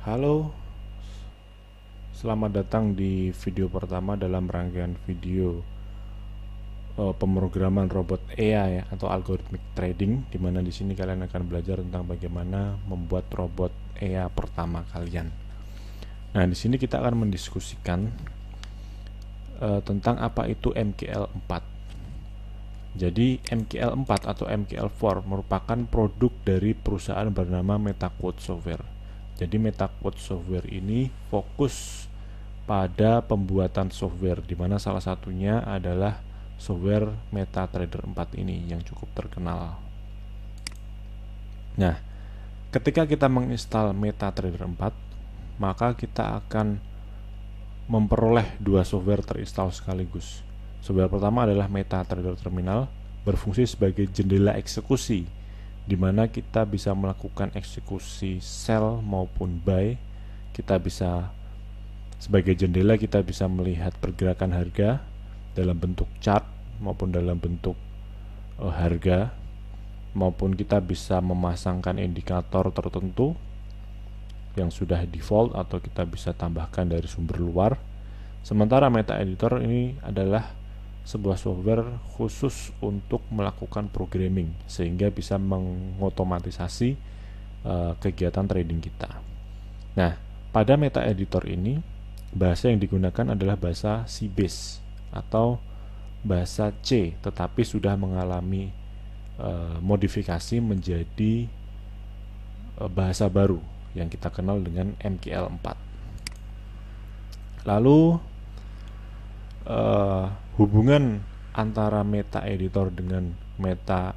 Halo, selamat datang di video pertama dalam rangkaian video pemrograman robot AI ya, atau algorithmic trading, di mana di sini kalian akan belajar tentang bagaimana membuat robot AI pertama kalian. Nah, di sini kita akan mendiskusikan tentang apa itu MKL4. Jadi MKL4 atau MKL4 merupakan produk dari perusahaan bernama MetaQuote Software. Jadi MetaQuote Software ini fokus pada pembuatan software, di mana salah satunya adalah software MetaTrader 4 ini yang cukup terkenal. Nah, ketika kita menginstal MetaTrader 4, maka kita akan memperoleh dua software terinstal sekaligus. Software pertama adalah MetaTrader Terminal, berfungsi sebagai jendela eksekusi, di mana kita bisa melakukan eksekusi sell maupun buy. Kita bisa sebagai jendela, kita bisa melihat pergerakan harga dalam bentuk chart maupun dalam bentuk harga, maupun kita bisa memasangkan indikator tertentu yang sudah default atau kita bisa tambahkan dari sumber luar. Sementara Meta Editor ini adalah sebuah software khusus untuk melakukan programming, sehingga bisa mengotomatisasi kegiatan trading kita. Nah, pada Meta Editor ini bahasa yang digunakan adalah bahasa C-Base atau bahasa C, tetapi sudah mengalami modifikasi menjadi bahasa baru yang kita kenal dengan MKL4. Lalu hubungan antara Meta Editor dengan Meta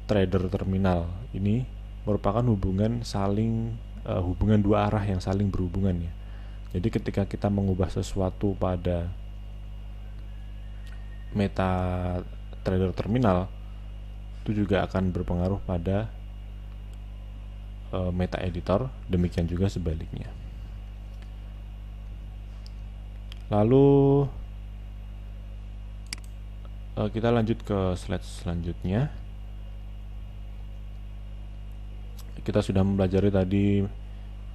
Trader Terminal ini merupakan hubungan hubungan dua arah yang saling berhubungan ya. Jadi ketika kita mengubah sesuatu pada Meta Trader Terminal, itu juga akan berpengaruh pada Meta Editor, demikian juga sebaliknya. Lalu kita lanjut ke slide selanjutnya. Kita sudah mempelajari tadi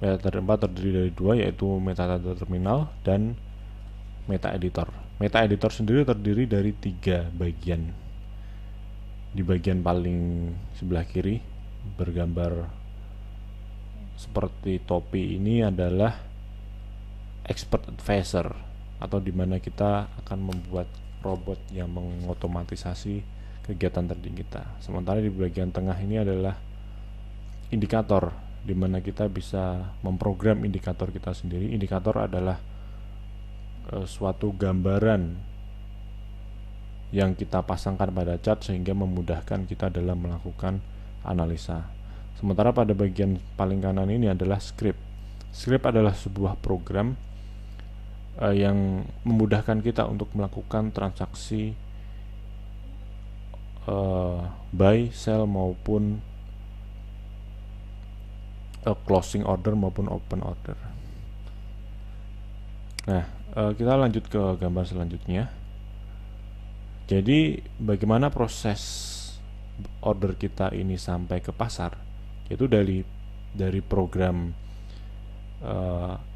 MetaTrader 4 terdiri dari dua, yaitu MetaTrader Terminal dan Meta Editor. Meta Editor sendiri terdiri dari tiga bagian. Di bagian paling sebelah kiri bergambar seperti topi ini adalah Expert Advisor, atau dimana kita akan membuat robot yang mengotomatisasi kegiatan trading kita. Sementara di bagian tengah ini adalah indikator, di mana kita bisa memprogram indikator kita sendiri. Indikator adalah suatu gambaran yang kita pasangkan pada chart sehingga memudahkan kita dalam melakukan analisa. Sementara pada bagian paling kanan ini adalah script. Script adalah sebuah program yang memudahkan kita untuk melakukan transaksi buy, sell maupun closing order maupun open order. Nah, kita lanjut ke gambar selanjutnya. Jadi bagaimana proses order kita ini sampai ke pasar, yaitu dari program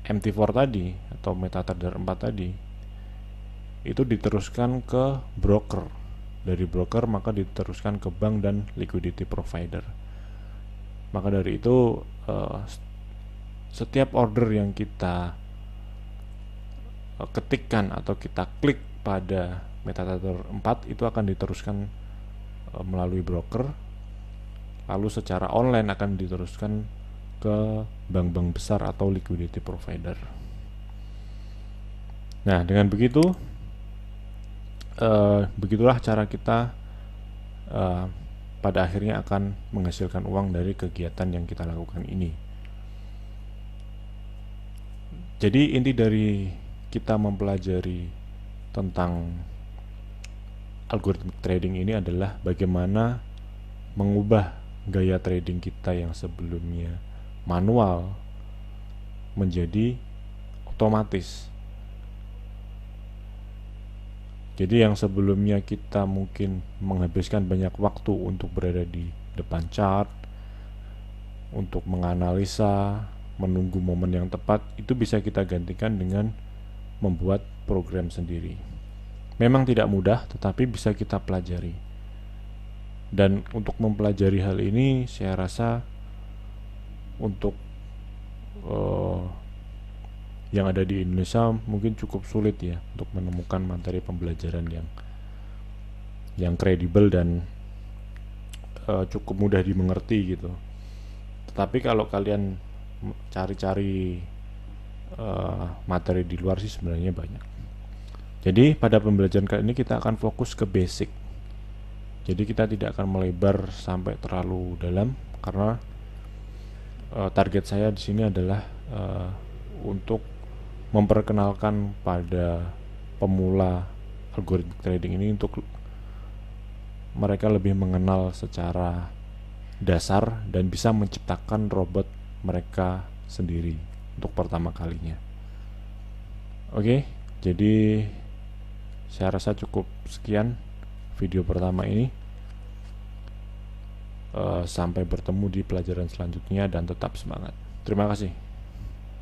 MT4 tadi atau MetaTrader 4 tadi, itu diteruskan ke broker. Dari broker maka diteruskan ke bank dan liquidity provider. Maka dari itu setiap order yang kita ketikkan atau kita klik pada MetaTrader 4 itu akan diteruskan melalui broker, lalu secara online akan diteruskan ke bank-bank besar atau liquidity provider. Nah, dengan begitu begitulah cara kita pada akhirnya akan menghasilkan uang dari kegiatan yang kita lakukan ini. Jadi inti dari kita mempelajari tentang algorithmic trading ini adalah bagaimana mengubah gaya trading kita yang sebelumnya manual menjadi otomatis. Jadi yang sebelumnya kita mungkin menghabiskan banyak waktu untuk berada di depan chart, untuk menganalisa, menunggu momen yang tepat, itu bisa kita gantikan dengan membuat program sendiri. Memang tidak mudah, tetapi bisa kita pelajari. Dan untuk mempelajari hal ini, saya rasa untuk yang ada di Indonesia mungkin cukup sulit ya untuk menemukan materi pembelajaran yang kredibel dan cukup mudah dimengerti gitu. Tetapi kalau kalian cari-cari materi di luar sih sebenarnya banyak. Jadi pada pembelajaran kali ini kita akan fokus ke basic. Jadi kita tidak akan melebar sampai terlalu dalam karena target saya di sini adalah untuk memperkenalkan pada pemula algoritma trading ini untuk mereka lebih mengenal secara dasar dan bisa menciptakan robot mereka sendiri untuk pertama kalinya. Oke, jadi saya rasa cukup sekian video pertama ini. Sampai bertemu di pelajaran selanjutnya dan tetap semangat. Terima kasih.